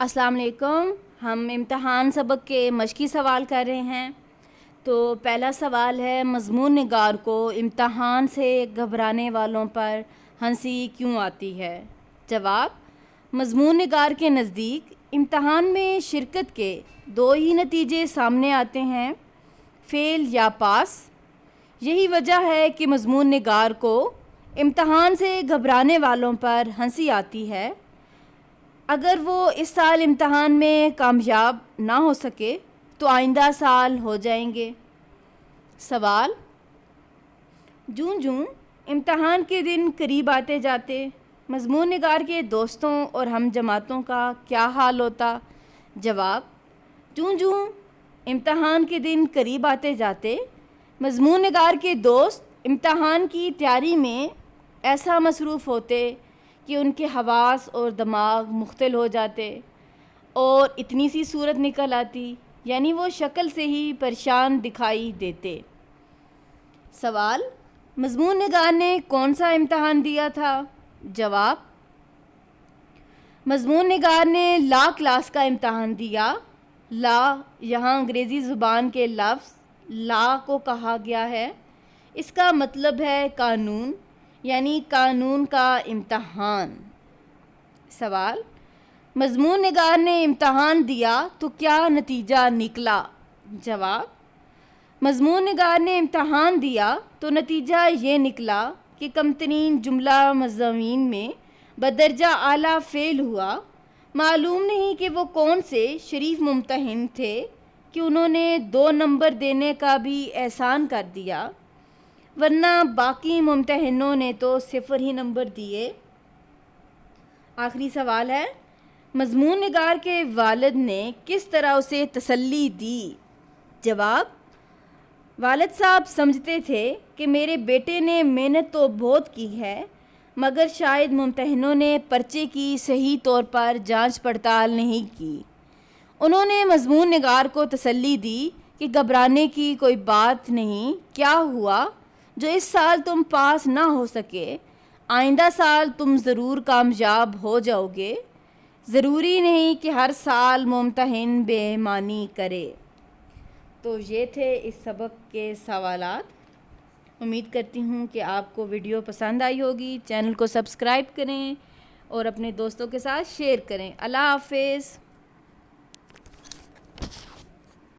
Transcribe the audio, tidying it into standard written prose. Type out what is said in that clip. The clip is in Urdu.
السلام علیکم۔ ہم امتحان سبق کے مشقی سوال کر رہے ہیں۔ تو پہلا سوال ہے، مضمون نگار کو امتحان سے گھبرانے والوں پر ہنسی کیوں آتی ہے؟ جواب، مضمون نگار کے نزدیک امتحان میں شرکت کے دو ہی نتیجے سامنے آتے ہیں، فیل یا پاس۔ یہی وجہ ہے کہ مضمون نگار کو امتحان سے گھبرانے والوں پر ہنسی آتی ہے۔ اگر وہ اس سال امتحان میں کامیاب نہ ہو سکے تو آئندہ سال ہو جائیں گے۔ سوال، جوں جوں امتحان کے دن قریب آتے جاتے مضمون نگار کے دوستوں اور ہم جماعتوں کا کیا حال ہوتا؟ جواب، جوں جوں امتحان کے دن قریب آتے جاتے مضمون نگار کے دوست امتحان کی تیاری میں ایسا مصروف ہوتے کہ ان کے حواس اور دماغ مختل ہو جاتے اور اتنی سی صورت نکل آتی، یعنی وہ شکل سے ہی پریشان دکھائی دیتے۔ سوال، مضمون نگار نے کون سا امتحان دیا تھا؟ جواب، مضمون نگار نے لا کلاس کا امتحان دیا۔ لا یہاں انگریزی زبان کے لفظ لا کو کہا گیا ہے، اس کا مطلب ہے قانون، یعنی قانون کا امتحان۔ سوال، مضمون نگار نے امتحان دیا تو کیا نتیجہ نکلا؟ جواب، مضمون نگار نے امتحان دیا تو نتیجہ یہ نکلا کہ کم ترین جملہ مضامین میں بدرجہ اعلیٰ فیل ہوا۔ معلوم نہیں کہ وہ کون سے شریف ممتحن تھے کہ انہوں نے 2 نمبر دینے کا بھی احسان کر دیا، ورنہ باقی ممتحنوں نے تو 0 ہی نمبر دیے۔ آخری سوال ہے، مضمون نگار کے والد نے کس طرح اسے تسلی دی؟ جواب، والد صاحب سمجھتے تھے کہ میرے بیٹے نے محنت تو بہت کی ہے، مگر شاید ممتحنوں نے پرچے کی صحیح طور پر جانچ پڑتال نہیں کی۔ انہوں نے مضمون نگار کو تسلی دی کہ گھبرانے کی کوئی بات نہیں، کیا ہوا جو اس سال تم پاس نہ ہو سکے، آئندہ سال تم ضرور کامیاب ہو جاؤ گے۔ ضروری نہیں کہ ہر سال ممتحن بے ایمانی کرے۔ تو یہ تھے اس سبق کے سوالات۔ امید کرتی ہوں کہ آپ کو ویڈیو پسند آئی ہوگی۔ چینل کو سبسکرائب کریں اور اپنے دوستوں کے ساتھ شیئر کریں۔ اللہ حافظ۔